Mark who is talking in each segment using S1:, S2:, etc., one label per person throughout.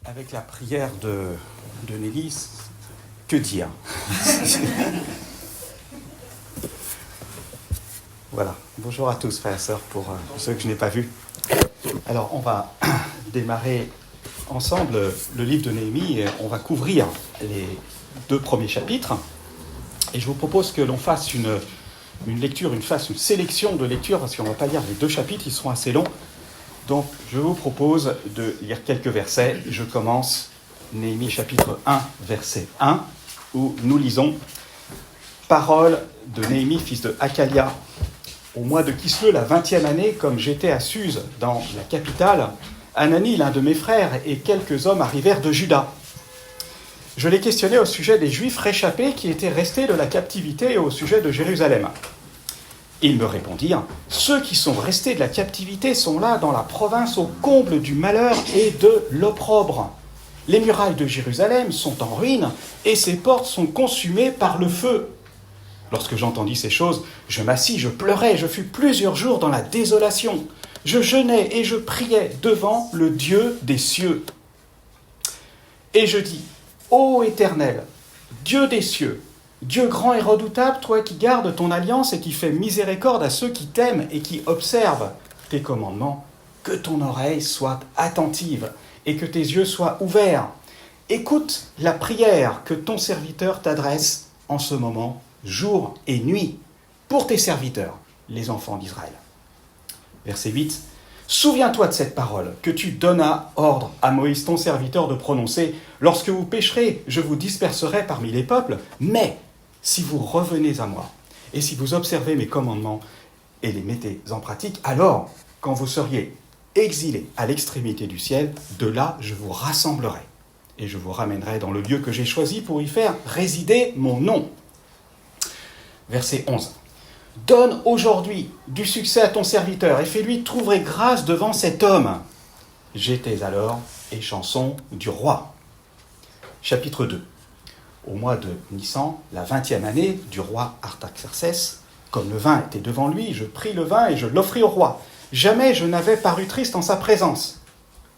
S1: Avec la prière de Nelly, que dire? Voilà, bonjour à tous frères et sœurs, pour ceux que je n'ai pas vus. Alors on va démarrer ensemble le livre de Néhémie et on va couvrir les 2 premiers chapitres. Et je vous propose que l'on fasse une lecture, une sélection de lectures, parce qu'on ne va pas lire les 2 chapitres, ils seront assez longs. Donc je vous propose de lire quelques versets. Je commence Néhémie chapitre 1, verset 1, où nous lisons « Parole de Néhémie, fils de Hakalia. Au mois de Kislev, la 20e année, comme j'étais à Suse, dans la capitale, Hanani, l'un de mes frères, et quelques hommes arrivèrent de Juda. Je les questionnais au sujet des Juifs réchappés qui étaient restés de la captivité et au sujet de Jérusalem. Ils me répondirent, « Ceux qui sont restés de la captivité sont là dans la province au comble du malheur et de l'opprobre. Les murailles de Jérusalem sont en ruine et ses portes sont consumées par le feu. » Lorsque j'entendis ces choses, je m'assis, je pleurais, je fus plusieurs jours dans la désolation. Je jeûnais et je priais devant le Dieu des cieux. Et je dis, « Ô Éternel, Dieu des cieux, Dieu grand et redoutable, toi qui gardes ton alliance et qui fais miséricorde à ceux qui t'aiment et qui observent tes commandements, que ton oreille soit attentive et que tes yeux soient ouverts. Écoute la prière que ton serviteur t'adresse en ce moment, jour et nuit, pour tes serviteurs, les enfants d'Israël. » Verset 8. « Souviens-toi de cette parole que tu donnas ordre à Moïse ton serviteur de prononcer. Lorsque vous pécherez, je vous disperserai parmi les peuples, mais si vous revenez à moi, et si vous observez mes commandements et les mettez en pratique, alors, quand vous seriez exilés à l'extrémité du ciel, de là je vous rassemblerai, et je vous ramènerai dans le lieu que j'ai choisi pour y faire résider mon nom. » Verset 11. « Donne aujourd'hui du succès à ton serviteur, et fais-lui trouver grâce devant cet homme. » J'étais alors échanson du roi. Chapitre 2. Au mois de Nissan, la 20e année du roi Artaxerxès, comme le vin était devant lui, je pris le vin et je l'offris au roi. Jamais je n'avais paru triste en sa présence.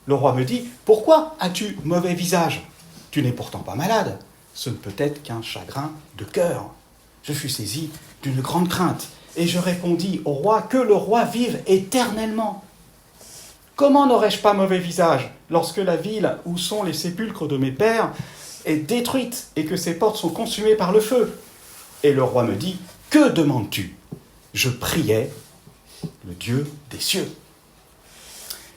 S1: Le roi me dit, « Pourquoi as-tu mauvais visage? Tu n'es pourtant pas malade. Ce ne peut être qu'un chagrin de cœur. » Je fus saisi d'une grande crainte et je répondis au roi, « Que le roi vive éternellement. Comment n'aurais-je pas mauvais visage lorsque la ville où sont les sépulcres de mes pères est détruite et que ses portes sont consumées par le feu ?» Et le roi me dit, « Que demandes-tu » Je priais le Dieu des cieux.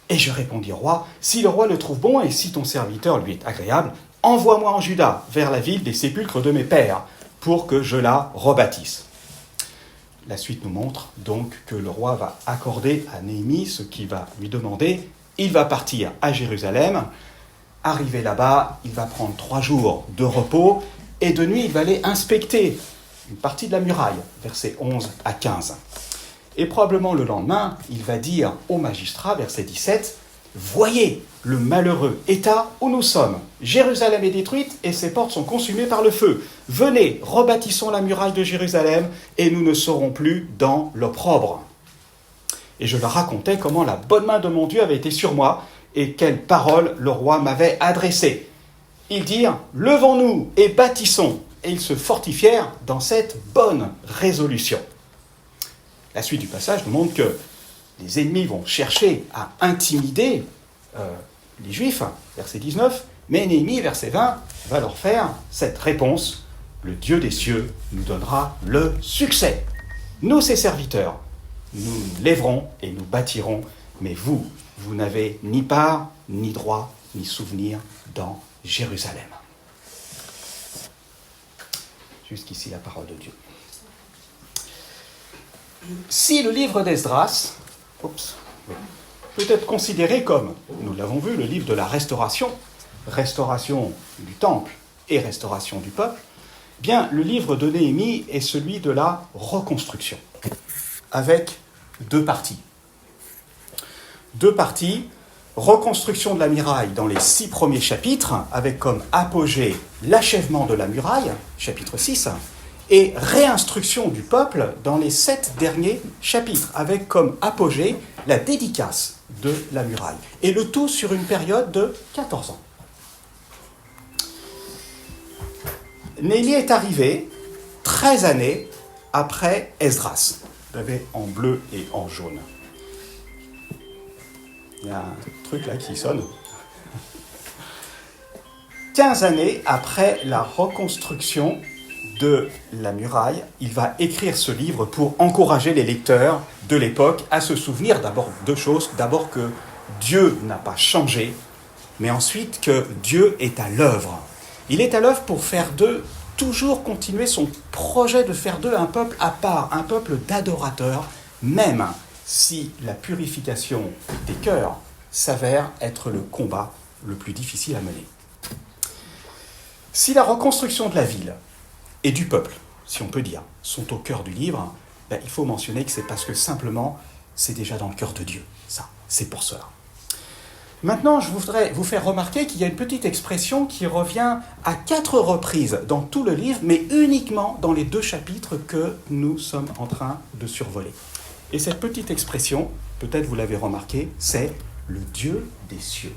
S1: Et je répondis au roi, « Si le roi le trouve bon et si ton serviteur lui est agréable, envoie-moi en Juda, vers la ville des sépulcres de mes pères, pour que je la rebâtisse. » La suite nous montre donc que le roi va accorder à Néhémie ce qu'il va lui demander. Il va partir à Jérusalem. Arrivé là-bas, il va prendre 3 jours de repos et de nuit, il va aller inspecter une partie de la muraille, versets 11 à 15. Et probablement le lendemain, il va dire au magistrat, verset 17, « Voyez le malheureux état où nous sommes. Jérusalem est détruite et ses portes sont consumées par le feu. Venez, rebâtissons la muraille de Jérusalem et nous ne serons plus dans l'opprobre. » Et je leur racontais comment la bonne main de mon Dieu avait été sur moi et quelles paroles le roi m'avait adressées. Ils dirent, « Levons-nous et bâtissons. » Et ils se fortifièrent dans cette bonne résolution. La suite du passage nous montre que les ennemis vont chercher à intimider les Juifs, verset 19, mais Néhémie, verset 20, va leur faire cette réponse. Le Dieu des cieux nous donnera le succès. Nous, ses serviteurs, nous nous lèverons et nous bâtirons, mais vous, vous n'avez ni part, ni droit, ni souvenir dans Jérusalem. Jusqu'ici la parole de Dieu. Si le livre d'Esdras peut être considéré comme, nous l'avons vu, le livre de la restauration du temple et restauration du peuple, bien le livre de Néhémie est celui de la reconstruction, avec 2 parties. 2 parties, reconstruction de la muraille dans les 6 premiers chapitres, avec comme apogée l'achèvement de la muraille, chapitre 6, et réinstruction du peuple dans les 7 derniers chapitres, avec comme apogée la dédicace de la muraille. Et le tout sur une période de 14 ans. Néhémie est arrivé 13 années après Esdras. Vous l'avez en bleu et en jaune. Il y a un truc là qui sonne. 15 années après la reconstruction de la muraille, il va écrire ce livre pour encourager les lecteurs de l'époque à se souvenir d'abord deux choses. D'abord que Dieu n'a pas changé, mais ensuite que Dieu est à l'œuvre. Il est à l'œuvre pour faire d'eux, toujours continuer son projet de faire d'eux un peuple à part, un peuple d'adorateurs, même si la purification des cœurs s'avère être le combat le plus difficile à mener. Si la reconstruction de la ville et du peuple, si on peut dire, sont au cœur du livre, il faut mentionner que c'est parce que simplement, c'est déjà dans le cœur de Dieu. Ça, c'est pour cela. Maintenant, je voudrais vous faire remarquer qu'il y a une petite expression qui revient à 4 reprises dans tout le livre, mais uniquement dans les 2 chapitres que nous sommes en train de survoler. Et cette petite expression, peut-être vous l'avez remarqué, c'est le Dieu des cieux.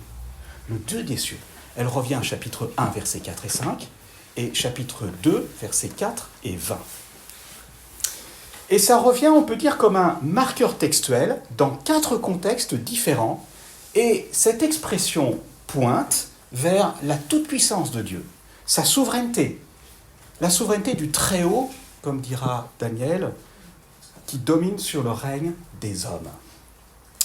S1: Le Dieu des cieux. Elle revient à chapitre 1, versets 4 et 5, et chapitre 2, versets 4 et 20. Et ça revient, on peut dire, comme un marqueur textuel dans 4 contextes différents, et cette expression pointe vers la toute-puissance de Dieu, sa souveraineté, la souveraineté du Très-Haut, comme dira Daniel, qui domine sur le règne des hommes.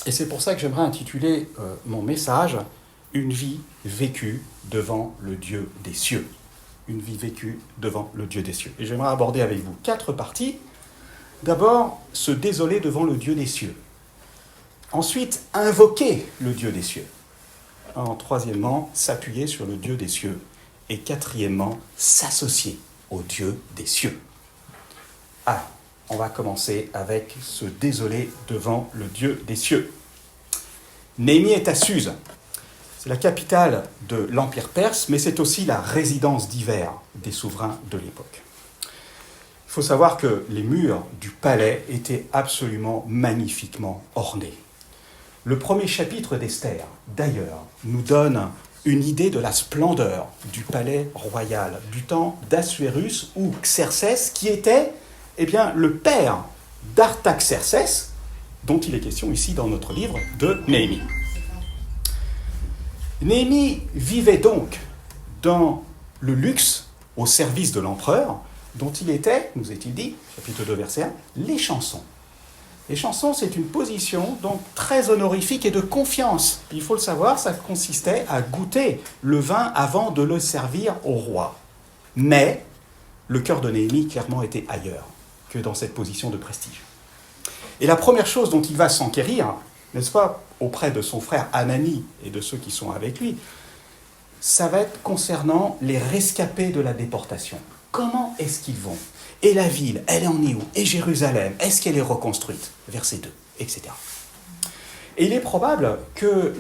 S1: Et c'est pour ça que j'aimerais intituler mon message « Une vie vécue devant le Dieu des cieux ». Une vie vécue devant le Dieu des cieux. Et j'aimerais aborder avec vous 4 parties. D'abord, se désoler devant le Dieu des cieux. Ensuite, invoquer le Dieu des cieux. Troisièmement, s'appuyer sur le Dieu des cieux. Et quatrièmement, s'associer au Dieu des cieux. Alors, on va commencer avec se désoler devant le Dieu des cieux. Néhémie est à Suse. C'est la capitale de l'Empire perse, mais c'est aussi la résidence d'hiver des souverains de l'époque. Il faut savoir que les murs du palais étaient absolument magnifiquement ornés. Le premier chapitre d'Esther, d'ailleurs, nous donne une idée de la splendeur du palais royal du temps d'Assuérus ou Xerxès, qui était le père d'Artaxerxès, dont il est question ici dans notre livre de Néhémie. Néhémie vivait donc dans le luxe au service de l'empereur, dont il était, nous est-il dit, chapitre 2, verset 1, les chansons. Les chansons, c'est une position donc très honorifique et de confiance. Il faut le savoir, ça consistait à goûter le vin avant de le servir au roi. Mais le cœur de Néhémie, clairement, était ailleurs que dans cette position de prestige. Et la première chose dont il va s'enquérir, n'est-ce pas, auprès de son frère Hanani et de ceux qui sont avec lui, ça va être concernant les rescapés de la déportation. Comment est-ce qu'ils vont ? Et la ville, elle en est où ? Et Jérusalem, est-ce qu'elle est reconstruite ? Verset 2, etc. Et il est probable que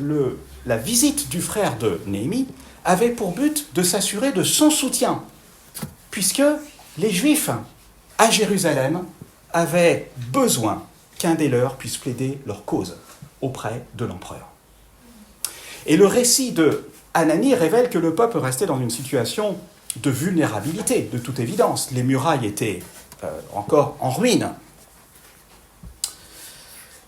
S1: la visite du frère de Néhémie avait pour but de s'assurer de son soutien, puisque les Juifs à Jérusalem avaient besoin qu'un des leurs puisse plaider leur cause auprès de l'empereur. Et le récit de Hanani révèle que le peuple restait dans une situation de vulnérabilité, de toute évidence. Les murailles étaient encore en ruine.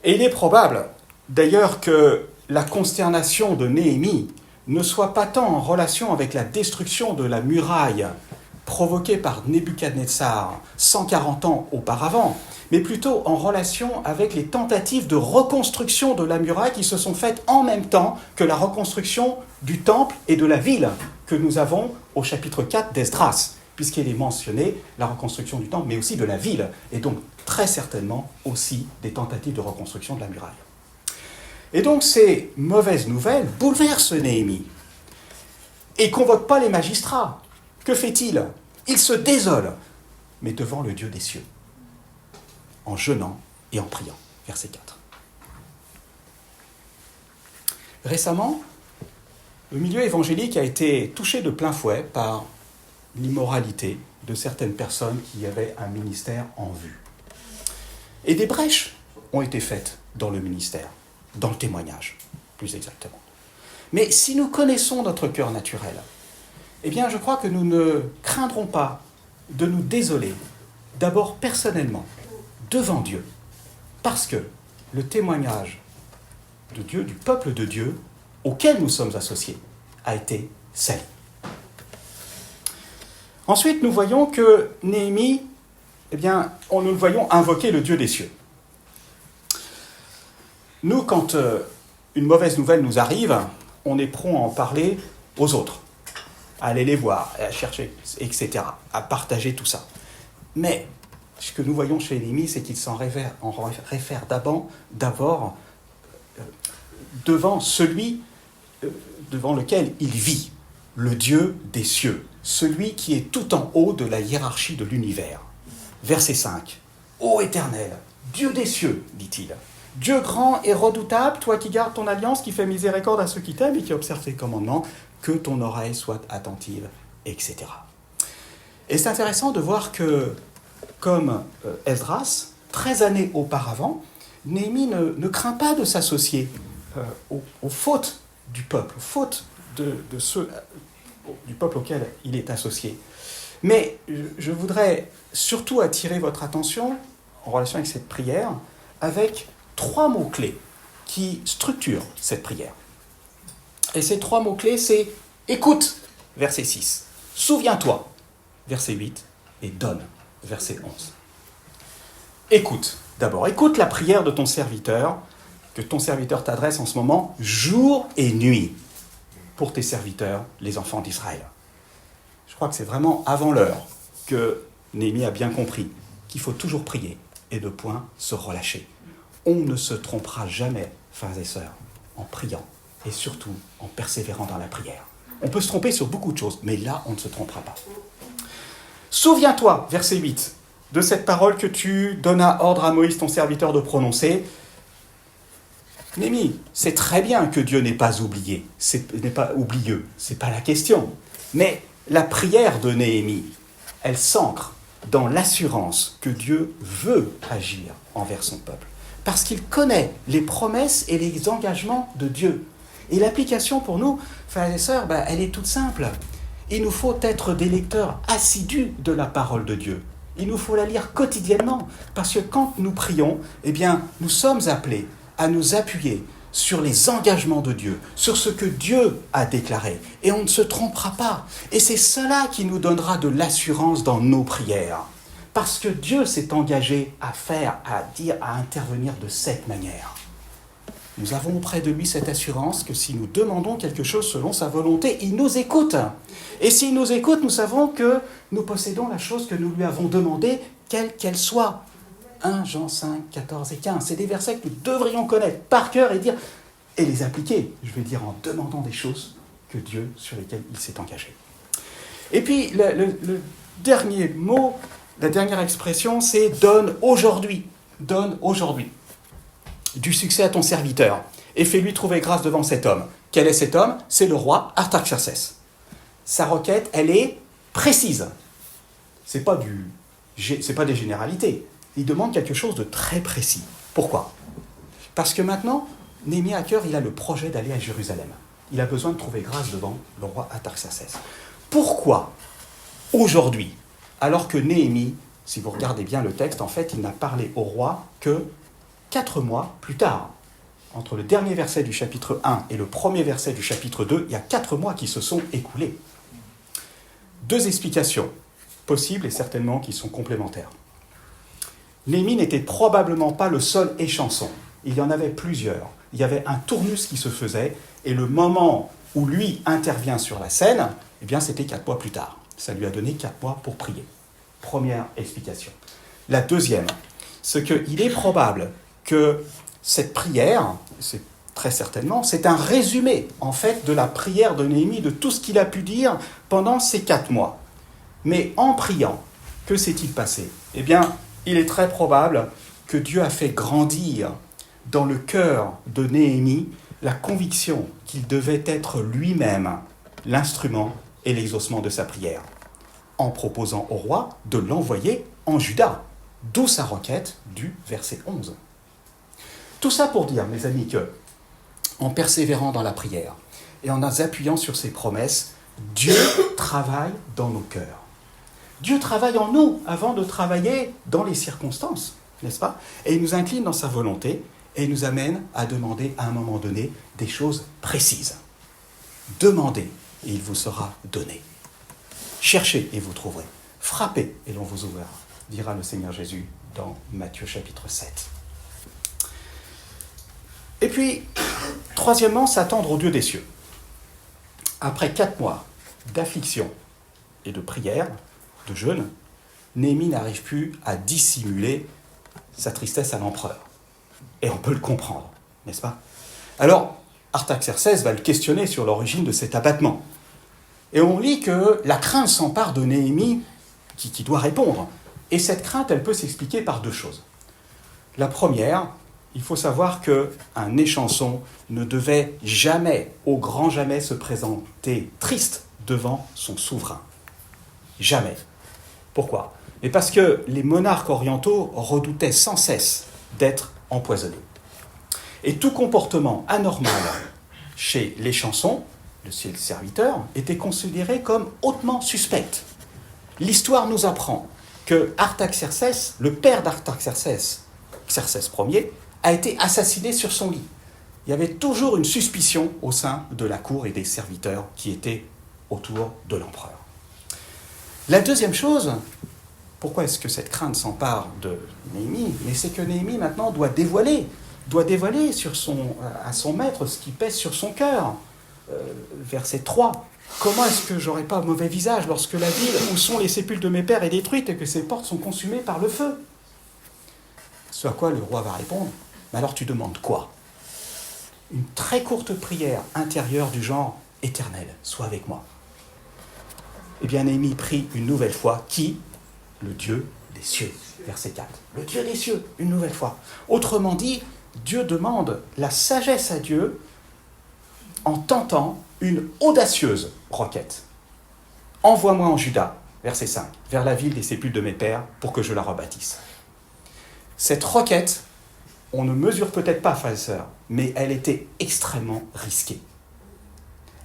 S1: Et il est probable, d'ailleurs, que la consternation de Néhémie ne soit pas tant en relation avec la destruction de la muraille provoquée par Nebuchadnezzar 140 ans auparavant, mais plutôt en relation avec les tentatives de reconstruction de la muraille qui se sont faites en même temps que la reconstruction du temple et de la ville que nous avons au chapitre 4 d'Esdras, puisqu'il est mentionné la reconstruction du temple, mais aussi de la ville, et donc très certainement aussi des tentatives de reconstruction de la muraille. Et donc ces mauvaises nouvelles bouleversent Néhémie et ne convoquent pas les magistrats. Que fait-il ? Il se désole, mais devant le Dieu des cieux, en jeûnant et en priant. Verset 4. Récemment, le milieu évangélique a été touché de plein fouet par l'immoralité de certaines personnes qui avaient un ministère en vue. Et des brèches ont été faites dans le ministère, dans le témoignage, plus exactement. Mais si nous connaissons notre cœur naturel, eh bien, je crois que nous ne craindrons pas de nous désoler, d'abord personnellement, devant Dieu, parce que le témoignage de Dieu, du peuple de Dieu, auquel nous sommes associés, a été sali. Ensuite, nous voyons que Néhémie, eh bien, nous le voyons invoquer le Dieu des cieux. Nous, quand une mauvaise nouvelle nous arrive, on est prompt à en parler aux autres, à aller les voir, à chercher, etc., à partager tout ça. Mais ce que nous voyons chez Néhémie, c'est qu'il s'en réfère d'abord devant celui devant lequel il vit, le Dieu des cieux, celui qui est tout en haut de la hiérarchie de l'univers. Verset 5. « Ô Éternel, Dieu des cieux, dit-il, Dieu grand et redoutable, toi qui gardes ton alliance, qui fais miséricorde à ceux qui t'aiment et qui observent tes commandements, que ton oreille soit attentive, etc. » Et c'est intéressant de voir que, comme Esdras, 13 années auparavant, Néhémie ne craint pas de s'associer aux fautes du peuple, aux fautes de ceux du peuple auquel il est associé. Mais je voudrais surtout attirer votre attention, en relation avec cette prière, avec 3 mots-clés qui structurent cette prière. Et ces 3 mots-clés, c'est « écoute », verset 6, « souviens-toi », verset 8, et « donne », verset 11. Écoute, d'abord, écoute la prière de ton serviteur, que ton serviteur t'adresse en ce moment, jour et nuit, pour tes serviteurs, les enfants d'Israël. Je crois que c'est vraiment avant l'heure que Néhémie a bien compris qu'il faut toujours prier et ne point se relâcher. On ne se trompera jamais, frères et sœurs, en priant et surtout en persévérant dans la prière. On peut se tromper sur beaucoup de choses, mais là, on ne se trompera pas. Souviens-toi, verset 8, de cette parole que tu donnas ordre à Moïse, ton serviteur, de prononcer. Néhémie, c'est très bien que Dieu n'est pas oublié, n'est pas oublieux, c'est pas la question. Mais la prière de Néhémie, elle s'ancre dans l'assurance que Dieu veut agir envers son peuple. Parce qu'il connaît les promesses et les engagements de Dieu. Et l'application pour nous, frères et sœurs, elle est toute simple. Il nous faut être des lecteurs assidus de la parole de Dieu. Il nous faut la lire quotidiennement. Parce que quand nous prions, eh bien, nous sommes appelés à nous appuyer sur les engagements de Dieu, sur ce que Dieu a déclaré. Et on ne se trompera pas. Et c'est cela qui nous donnera de l'assurance dans nos prières. Parce que Dieu s'est engagé à faire, à dire, à intervenir de cette manière. Nous avons auprès de lui cette assurance que si nous demandons quelque chose selon sa volonté, il nous écoute. Et s'il nous écoute, nous savons que nous possédons la chose que nous lui avons demandée, quelle qu'elle soit. 1 Jean 5, 14 et 15. C'est des versets que nous devrions connaître par cœur et les appliquer, je veux dire, en demandant des choses que Dieu, sur lesquelles il s'est engagé. Et puis, le dernier mot, la dernière expression, c'est « donne aujourd'hui ». Donne aujourd'hui du succès à ton serviteur et fais-lui trouver grâce devant cet homme. Quel est cet homme ? C'est le roi Artaxerxès. Sa requête, elle est précise. C'est pas des généralités. Il demande quelque chose de très précis. Pourquoi ? Parce que maintenant, Néhémie à cœur, il a le projet d'aller à Jérusalem. Il a besoin de trouver grâce devant le roi Artaxerxès. Pourquoi aujourd'hui, alors que Néhémie, si vous regardez bien le texte, en fait, il n'a parlé au roi que 4 mois plus tard. Entre le dernier verset du chapitre 1 et le premier verset du chapitre 2, il y a 4 mois qui se sont écoulés. 2 explications possibles et certainement qui sont complémentaires. Néhémie n'était probablement pas le seul échanson. Il y en avait plusieurs. Il y avait un tournus qui se faisait et le moment où lui intervient sur la scène, eh bien, c'était 4 mois plus tard. Ça lui a donné 4 mois pour prier. Première explication. La deuxième, c'est qu'il est probable que cette prière, c'est très certainement, c'est un résumé, en fait, de la prière de Néhémie, de tout ce qu'il a pu dire pendant ces 4 mois. Mais en priant, que s'est-il passé ? Eh bien, il est très probable que Dieu a fait grandir dans le cœur de Néhémie la conviction qu'il devait être lui-même l'instrument et l'exaucement de sa prière, en proposant au roi de l'envoyer en Juda, d'où sa requête du verset 11. Tout ça pour dire, mes amis, que en persévérant dans la prière et en nous appuyant sur ses promesses, Dieu travaille dans nos cœurs. Dieu travaille en nous avant de travailler dans les circonstances, n'est-ce pas? Et il nous incline dans sa volonté et il nous amène à demander à un moment donné des choses précises. Demandez et il vous sera donné. Cherchez et vous trouverez. Frappez et l'on vous ouvrira, dira le Seigneur Jésus dans Matthieu chapitre 7. Et puis, troisièmement, s'attendre au Dieu des cieux. Après 4 mois d'affliction et de prière, de jeûne, Néhémie n'arrive plus à dissimuler sa tristesse à l'empereur. Et on peut le comprendre, n'est-ce pas? Alors, Artaxerxès va le questionner sur l'origine de cet abattement. Et on lit que la crainte s'empare de Néhémie qui doit répondre. Et cette crainte, elle peut s'expliquer par 2 choses. La première, il faut savoir qu'un échanson ne devait jamais, au grand jamais, se présenter triste devant son souverain. Jamais. Pourquoi? Et parce que les monarques orientaux redoutaient sans cesse d'être empoisonnés. Et tout comportement anormal chez les chansons, le serviteur, était considéré comme hautement suspect. L'histoire nous apprend que Artaxerxès, le père d'Artaxerxès, Xerxès Ier, a été assassiné sur son lit. Il y avait toujours une suspicion au sein de la cour et des serviteurs qui étaient autour de l'empereur. La deuxième chose, pourquoi est-ce que cette crainte s'empare de Néhémie? Mais c'est que Néhémie maintenant doit dévoiler à son maître ce qui pèse sur son cœur. Verset 3. Comment est-ce que j'aurai pas mauvais visage lorsque la ville où sont les sépulcres de mes pères est détruite et que ses portes sont consumées par le feu? Ce à quoi le roi va répondre, mais alors tu demandes quoi? Une très courte prière intérieure du genre « Éternel, sois avec moi ». Eh bien, Néhémie prie une nouvelle fois qui? Le Dieu des cieux. Verset 4. Le Dieu des cieux, une nouvelle fois. Autrement dit, Dieu demande la sagesse à Dieu en tentant une audacieuse requête. Envoie-moi en Juda, verset 5, vers la ville des sépulcres de mes pères pour que je la rebâtisse. Cette requête, on ne mesure peut-être pas, frères et sœurs, mais elle était extrêmement risquée.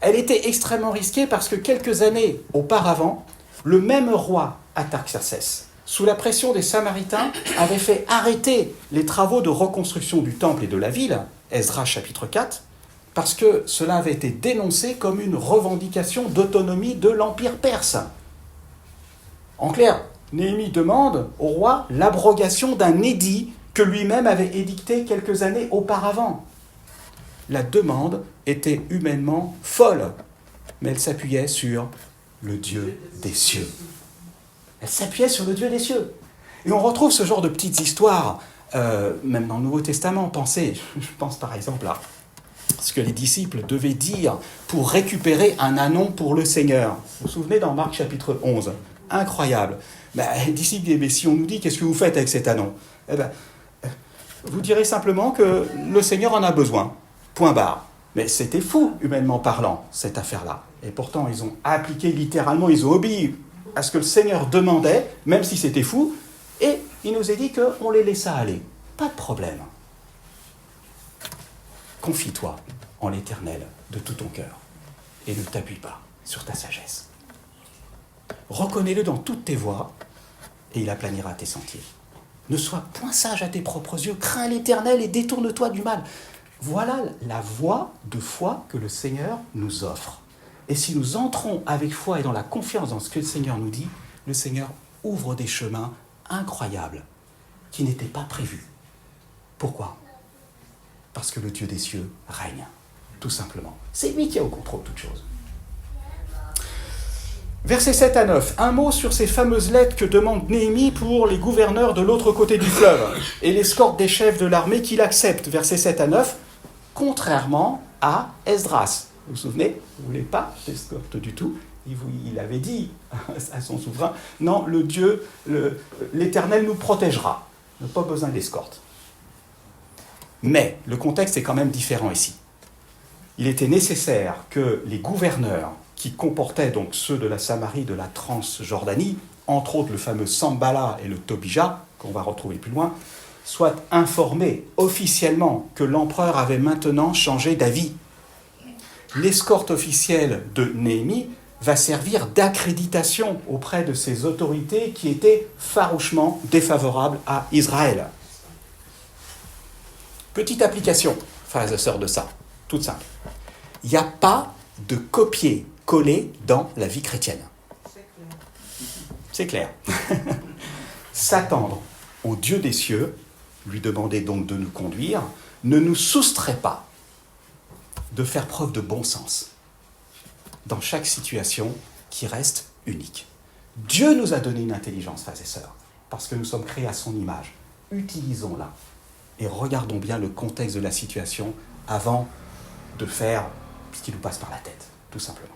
S1: Elle était extrêmement risquée parce que quelques années auparavant, le même roi Artaxerxès, sous la pression des Samaritains, avait fait arrêter les travaux de reconstruction du temple et de la ville, Esdras chapitre 4, parce que cela avait été dénoncé comme une revendication d'autonomie de l'Empire perse. En clair, Néhémie demande au roi l'abrogation d'un édit que lui-même avait édicté quelques années auparavant. La demande était humainement folle, mais elle s'appuyait sur le Dieu des cieux. Elle s'appuyait sur le Dieu des cieux. Et on retrouve ce genre de petites histoires, même dans le Nouveau Testament. Je pense par exemple à ce que les disciples devaient dire pour récupérer un ânon pour le Seigneur. Vous vous souvenez dans Marc chapitre 11? Incroyable. Les disciples disent, mais si on nous dit, qu'est-ce que vous faites avec cet ânon? Vous direz simplement que le Seigneur en a besoin. Point barre. Mais c'était fou, humainement parlant, cette affaire-là. Et pourtant, ils ont appliqué littéralement, ils ont obéi à ce que le Seigneur demandait, même si c'était fou, et il nous est dit qu'on les laissa aller. Pas de problème. Confie-toi en l'Éternel de tout ton cœur et ne t'appuie pas sur ta sagesse. Reconnais-le dans toutes tes voies et il aplanira tes sentiers. Ne sois point sage à tes propres yeux, crains l'Éternel et détourne-toi du mal. Voilà la voie de foi que le Seigneur nous offre. Et si nous entrons avec foi et dans la confiance dans ce que le Seigneur nous dit, le Seigneur ouvre des chemins incroyables qui n'étaient pas prévus. Pourquoi? Parce que le Dieu des cieux règne, tout simplement. C'est lui qui est au contrôle de toutes choses. Versets 7 à 9, un mot sur ces fameuses lettres que demande Néhémie pour les gouverneurs de l'autre côté du fleuve et l'escorte des chefs de l'armée qu'il accepte, versets 7 à 9, contrairement à Esdras. Vous vous souvenez? Vous ne voulez pas d'escorte du tout. Il avait dit à son souverain, non, le Dieu, l'Éternel nous protégera. On n'a pas besoin d'escorte. Mais le contexte est quand même différent ici. Il était nécessaire que les gouverneurs, qui comportaient donc ceux de la Samarie, de la Transjordanie, entre autres le fameux Sambala et le Tobija, qu'on va retrouver plus loin, soient informés officiellement que l'empereur avait maintenant changé d'avis. L'escorte officielle de Néhémie va servir d'accréditation auprès de ces autorités qui étaient farouchement défavorables à Israël. Petite application, frères et sœurs, de ça, toute simple. Il n'y a pas de copier-coller dans la vie chrétienne. C'est clair. S'attendre au Dieu des cieux, lui demander donc de nous conduire, ne nous soustrait pas de faire preuve de bon sens dans chaque situation qui reste unique. Dieu nous a donné une intelligence, frères et sœurs, parce que nous sommes créés à son image. Utilisons-la et regardons bien le contexte de la situation avant de faire ce qui nous passe par la tête, tout simplement.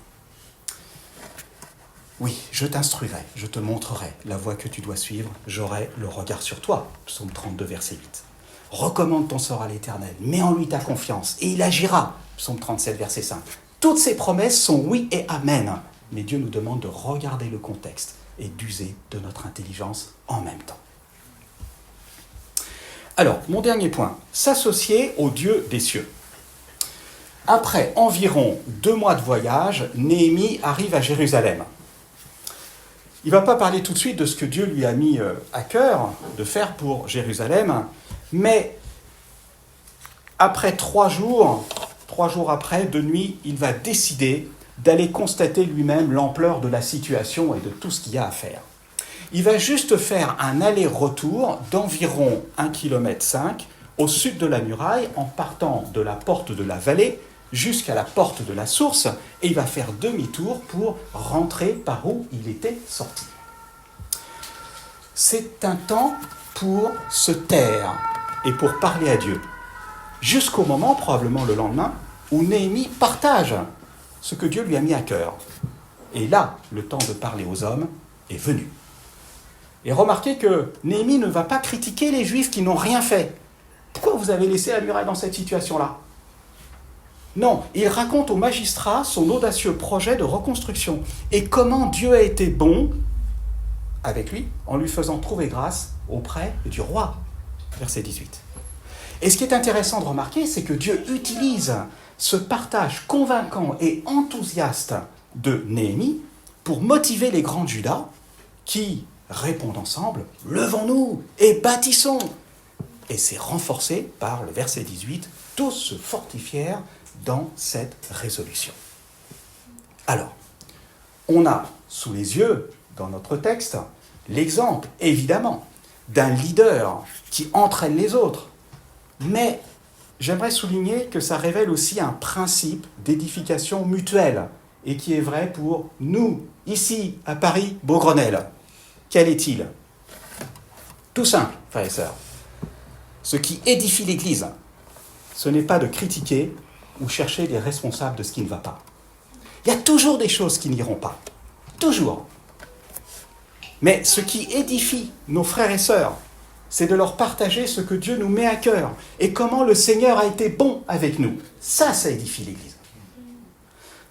S1: Oui, je t'instruirai, je te montrerai la voie que tu dois suivre, j'aurai le regard sur toi. Psaume 32, verset 8. Recommande ton sort à l'Éternel, mets en lui ta confiance, et il agira. Psaume 37, verset 5. Toutes ces promesses sont oui et amen, mais Dieu nous demande de regarder le contexte et d'user de notre intelligence en même temps. Alors, mon dernier point, s'associer au Dieu des cieux. Après environ 2 mois de voyage, Néhémie arrive à Jérusalem. Il ne va pas parler tout de suite de ce que Dieu lui a mis à cœur de faire pour Jérusalem, mais après 3 jours après, de nuit, il va décider d'aller constater lui-même l'ampleur de la situation et de tout ce qu'il y a à faire. Il va juste faire un aller-retour d'environ 1,5 km au sud de la muraille en partant de la porte de la vallée jusqu'à la porte de la source, et il va faire demi-tour pour rentrer par où il était sorti. C'est un temps pour se taire et pour parler à Dieu, jusqu'au moment, probablement le lendemain, où Néhémie partage ce que Dieu lui a mis à cœur. Et là, le temps de parler aux hommes est venu. Et remarquez que Néhémie ne va pas critiquer les Juifs qui n'ont rien fait. Pourquoi vous avez laissé la muraille dans cette situation-là ? Non, il raconte au magistrat son audacieux projet de reconstruction et comment Dieu a été bon avec lui en lui faisant trouver grâce auprès du roi. Verset 18. Et ce qui est intéressant de remarquer, c'est que Dieu utilise ce partage convaincant et enthousiaste de Néhémie pour motiver les grands de Juda qui répondent ensemble « Levons-nous et bâtissons !» Et c'est renforcé par le verset 18 « Tous se fortifièrent dans cette résolution. » Alors, on a sous les yeux, dans notre texte, l'exemple, évidemment, d'un leader qui entraîne les autres. Mais j'aimerais souligner que ça révèle aussi un principe d'édification mutuelle et qui est vrai pour nous, ici, à Paris, Beaugrenelle. Quel est-il ? Tout simple, frères et sœurs. Ce qui édifie l'Église, ce n'est pas de critiquer ou chercher les responsables de ce qui ne va pas. Il y a toujours des choses qui n'iront pas. Toujours. Mais ce qui édifie nos frères et sœurs, c'est de leur partager ce que Dieu nous met à cœur et comment le Seigneur a été bon avec nous. Ça édifie l'Église.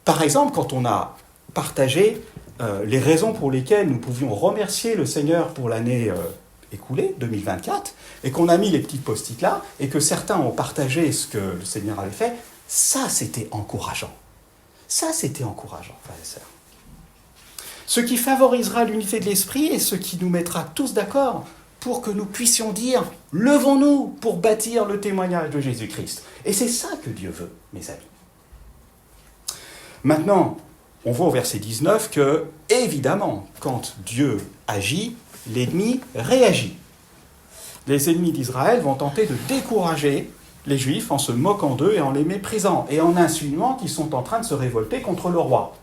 S1: Par exemple, quand on a partagé les raisons pour lesquelles nous pouvions remercier le Seigneur pour l'année écoulée, 2024, et qu'on a mis les petits post-it là, et que certains ont partagé ce que le Seigneur avait fait, ça c'était encourageant. Ça c'était encourageant, frères et sœurs. Ce qui favorisera l'unité de l'esprit et ce qui nous mettra tous d'accord pour que nous puissions dire « Levons-nous pour bâtir le témoignage de Jésus-Christ ». Et c'est ça que Dieu veut, mes amis. Maintenant, on voit au verset 19 que, évidemment, quand Dieu agit, l'ennemi réagit. Les ennemis d'Israël vont tenter de décourager les Juifs en se moquant d'eux et en les méprisant, et en insinuant qu'ils sont en train de se révolter contre le roi.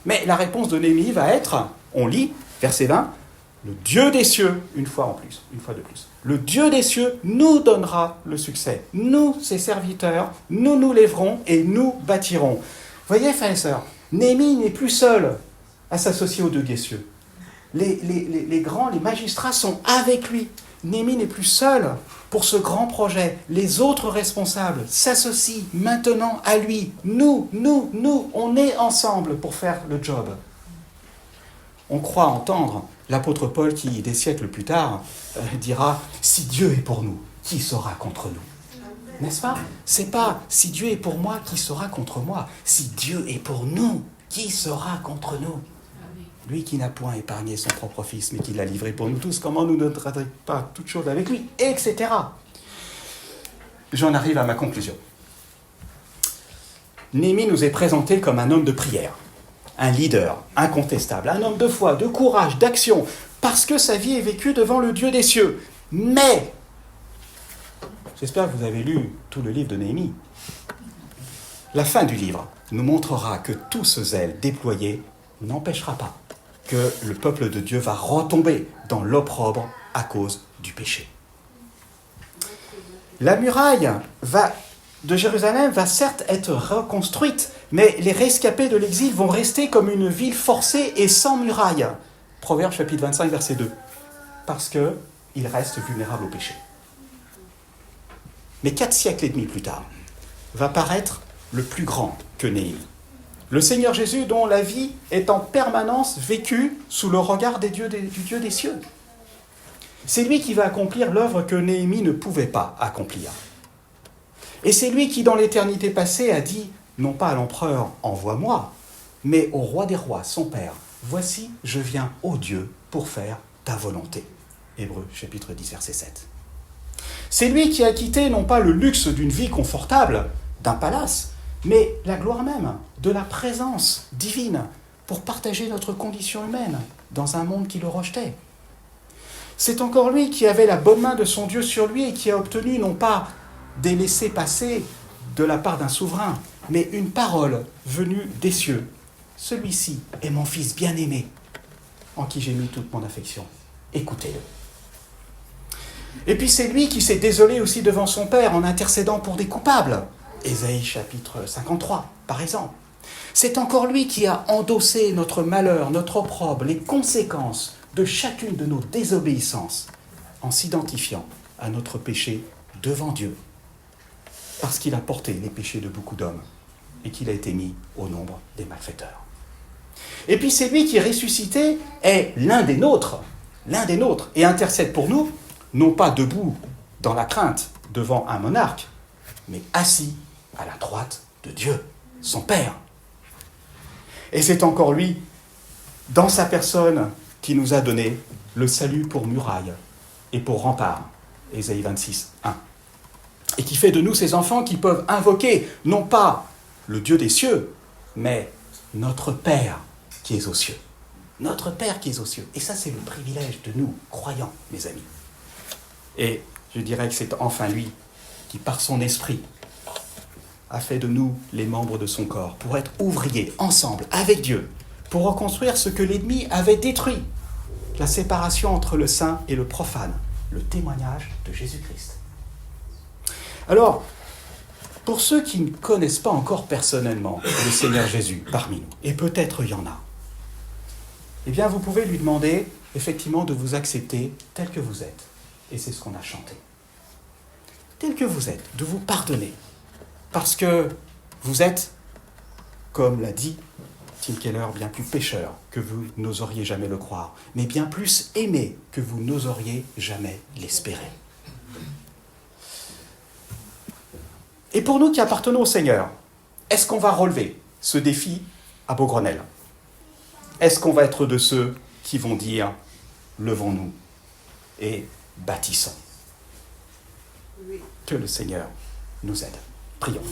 S1: Mais la réponse de Néhémie va être, on lit, verset 20, « Le Dieu des cieux », une fois de plus, « le Dieu des cieux nous donnera le succès. Nous, ses serviteurs, nous nous lèverons et nous bâtirons. » Voyez, frères et sœurs, Néhémie n'est plus seul à s'associer au Dieu des cieux. Les grands, les magistrats sont avec lui. Néhémie n'est plus seul pour ce grand projet. Les autres responsables s'associent maintenant à lui. Nous, on est ensemble pour faire le job. On croit entendre l'apôtre Paul qui, des siècles plus tard, dira « Si Dieu est pour nous, qui sera contre nous ?» N'est-ce pas ? C'est pas « Si Dieu est pour moi, qui sera contre moi ?» Si Dieu est pour nous, qui sera contre nous? Lui qui n'a point épargné son propre fils, mais qui l'a livré pour nous tous, comment nous ne traiterons pas toutes choses avec lui, etc. J'en arrive à ma conclusion. Néhémie nous est présenté comme un homme de prière, un leader incontestable, un homme de foi, de courage, d'action, parce que sa vie est vécue devant le Dieu des cieux. Mais, j'espère que vous avez lu tout le livre de Néhémie, la fin du livre nous montrera que tout ce zèle déployé n'empêchera pas que le peuple de Dieu va retomber dans l'opprobre à cause du péché. La muraille de Jérusalem va certes être reconstruite, mais les rescapés de l'exil vont rester comme une ville forcée et sans muraille. Proverbe chapitre 25, verset 2. Parce qu'ils restent vulnérables au péché. Mais 4 siècles et demi plus tard, va paraître le plus grand que Néhémie. Le Seigneur Jésus, dont la vie est en permanence vécue sous le regard du Dieu des cieux. C'est lui qui va accomplir l'œuvre que Néhémie ne pouvait pas accomplir. Et c'est lui qui, dans l'éternité passée, a dit, non pas à l'empereur, envoie-moi, mais au roi des rois, son père, voici, je viens, ô Dieu, pour faire ta volonté. Hébreux, chapitre 10, verset 7. C'est lui qui a quitté, non pas le luxe d'une vie confortable, d'un palace, mais la gloire même de la présence divine pour partager notre condition humaine dans un monde qui le rejetait. C'est encore lui qui avait la bonne main de son Dieu sur lui et qui a obtenu non pas des laissez-passer de la part d'un souverain, mais une parole venue des cieux. Celui-ci est mon fils bien-aimé, en qui j'ai mis toute mon affection. Écoutez-le. Et puis c'est lui qui s'est désolé aussi devant son Père en intercédant pour des coupables. Ésaïe chapitre 53, par exemple. C'est encore lui qui a endossé notre malheur, notre opprobre, les conséquences de chacune de nos désobéissances, en s'identifiant à notre péché devant Dieu, parce qu'il a porté les péchés de beaucoup d'hommes et qu'il a été mis au nombre des malfaiteurs. Et puis c'est lui qui ressuscité est l'un des nôtres, et intercède pour nous, non pas debout dans la crainte devant un monarque, mais assis à la droite de Dieu, son Père. Et c'est encore lui, dans sa personne, qui nous a donné le salut pour muraille et pour rempart, Ésaïe 26, 1. Et qui fait de nous ces enfants qui peuvent invoquer, non pas le Dieu des cieux, mais notre Père qui est aux cieux. Notre Père qui est aux cieux. Et ça, c'est le privilège de nous, croyants, mes amis. Et je dirais que c'est enfin lui qui, par son esprit, a fait de nous les membres de son corps, pour être ouvriers ensemble, avec Dieu, pour reconstruire ce que l'ennemi avait détruit, la séparation entre le saint et le profane, le témoignage de Jésus-Christ. Alors, pour ceux qui ne connaissent pas encore personnellement le Seigneur Jésus parmi nous, et peut-être il y en a, eh bien vous pouvez lui demander effectivement de vous accepter tel que vous êtes. Et c'est ce qu'on a chanté. Tel que vous êtes, de vous pardonner. Parce que vous êtes, comme l'a dit Tim Keller, bien plus pécheur que vous n'oseriez jamais le croire, mais bien plus aimé que vous n'oseriez jamais l'espérer. Et pour nous qui appartenons au Seigneur, est-ce qu'on va relever ce défi à Beaugrenelle? Est-ce qu'on va être de ceux qui vont dire « Levons-nous et bâtissons ». Que le Seigneur nous aide. Prions.